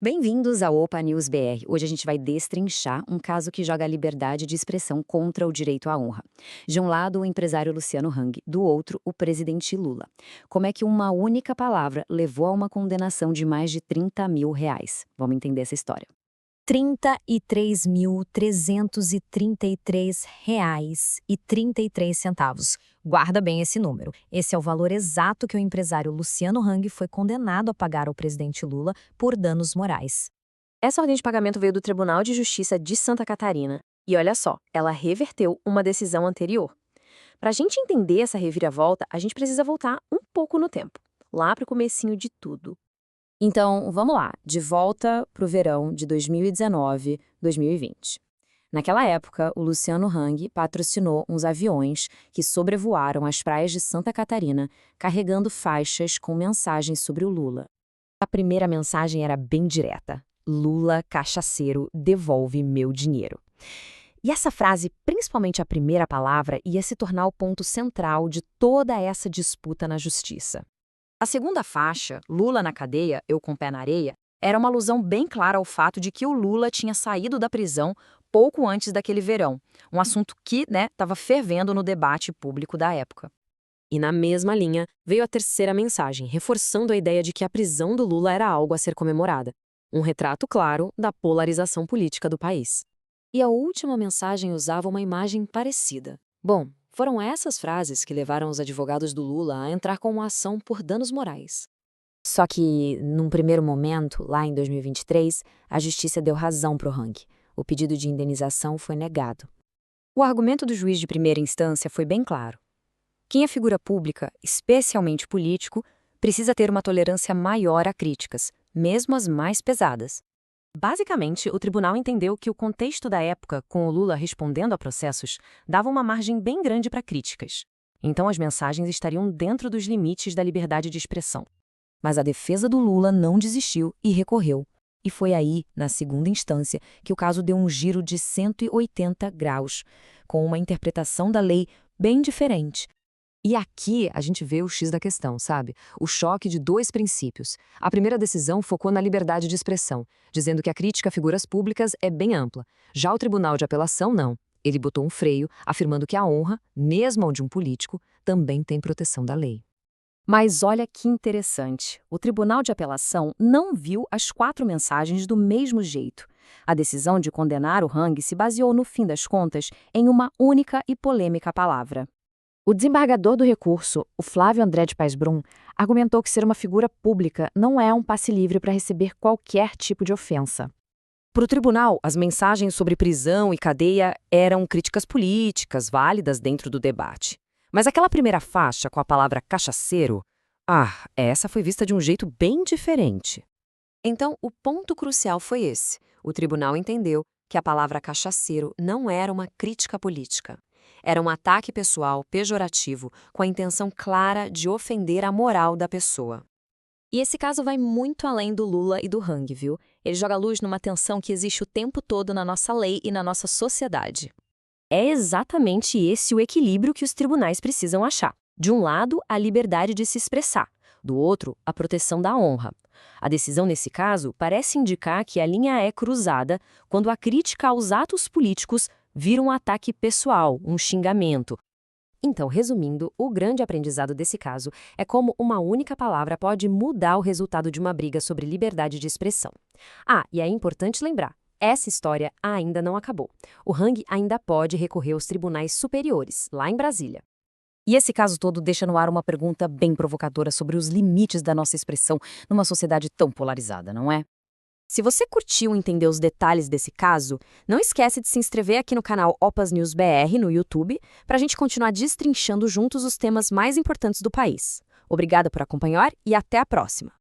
Bem-vindos ao Opa News BR. Hoje a gente vai destrinchar um caso que joga a liberdade de expressão contra o direito à honra. De um lado, o empresário Luciano Hang, do outro, o presidente Lula. Como é que uma única palavra levou a uma condenação de mais de R$ 30 mil? Vamos entender essa história. R$ 33.333,33. Guarda bem esse número. Esse é o valor exato que o empresário Luciano Hang foi condenado a pagar ao presidente Lula por danos morais. Essa ordem de pagamento veio do Tribunal de Justiça de Santa Catarina. E olha só, ela reverteu uma decisão anterior. Para a gente entender essa reviravolta, a gente precisa voltar um pouco no tempo, lá para o comecinho de tudo. Então, vamos lá, de volta para o verão de 2019, 2020. Naquela época, o Luciano Hang patrocinou uns aviões que sobrevoaram as praias de Santa Catarina, carregando faixas com mensagens sobre o Lula. A primeira mensagem era bem direta: Lula, cachaceiro, devolve meu dinheiro. E essa frase, principalmente a primeira palavra, ia se tornar o ponto central de toda essa disputa na justiça. A segunda faixa, Lula na cadeia, eu com o pé na areia, era uma alusão bem clara ao fato de que o Lula tinha saído da prisão pouco antes daquele verão, um assunto que, estava fervendo no debate público da época. E na mesma linha, veio a terceira mensagem, reforçando a ideia de que a prisão do Lula era algo a ser comemorada. Um retrato claro da polarização política do país. E a última mensagem usava uma imagem parecida. Bom, foram essas frases que levaram os advogados do Lula a entrar com uma ação por danos morais. Só que, num primeiro momento, lá em 2023, a justiça deu razão para o Hang. O pedido de indenização foi negado. O argumento do juiz de primeira instância foi bem claro. Quem é figura pública, especialmente político, precisa ter uma tolerância maior a críticas, mesmo as mais pesadas. Basicamente, o tribunal entendeu que o contexto da época, com o Lula respondendo a processos, dava uma margem bem grande para críticas. Então as mensagens estariam dentro dos limites da liberdade de expressão. Mas a defesa do Lula não desistiu e recorreu. E foi aí, na segunda instância, que o caso deu um giro de 180 graus, com uma interpretação da lei bem diferente. E aqui a gente vê o X da questão, sabe? O choque de dois princípios. A primeira decisão focou na liberdade de expressão, dizendo que a crítica a figuras públicas é bem ampla. Já o Tribunal de Apelação, não. Ele botou um freio, afirmando que a honra, mesmo a de um político, também tem proteção da lei. Mas olha que interessante, o Tribunal de Apelação não viu as 4 mensagens do mesmo jeito. A decisão de condenar o Hang se baseou, no fim das contas, em uma única e polêmica palavra. O desembargador do recurso, o Flávio André de Paes Brum, argumentou que ser uma figura pública não é um passe livre para receber qualquer tipo de ofensa. Para o tribunal, as mensagens sobre prisão e cadeia eram críticas políticas, válidas dentro do debate. Mas aquela primeira faixa com a palavra cachaceiro, essa foi vista de um jeito bem diferente. Então, o ponto crucial foi esse. O tribunal entendeu que a palavra cachaceiro não era uma crítica política. Era um ataque pessoal, pejorativo, com a intenção clara de ofender a moral da pessoa. E esse caso vai muito além do Lula e do Hang, viu? Ele joga luz numa tensão que existe o tempo todo na nossa lei e na nossa sociedade. É exatamente esse o equilíbrio que os tribunais precisam achar. De um lado, a liberdade de se expressar. Do outro, a proteção da honra. A decisão nesse caso parece indicar que a linha é cruzada quando a crítica aos atos políticos vira um ataque pessoal, um xingamento. Então, resumindo, o grande aprendizado desse caso é como uma única palavra pode mudar o resultado de uma briga sobre liberdade de expressão. E é importante lembrar, essa história ainda não acabou. O Hang ainda pode recorrer aos tribunais superiores, lá em Brasília. E esse caso todo deixa no ar uma pergunta bem provocadora sobre os limites da nossa expressão numa sociedade tão polarizada, não é? Se você curtiu entender os detalhes desse caso, não esquece de se inscrever aqui no canal Opas News BR no YouTube para a gente continuar destrinchando juntos os temas mais importantes do país. Obrigada por acompanhar e até a próxima!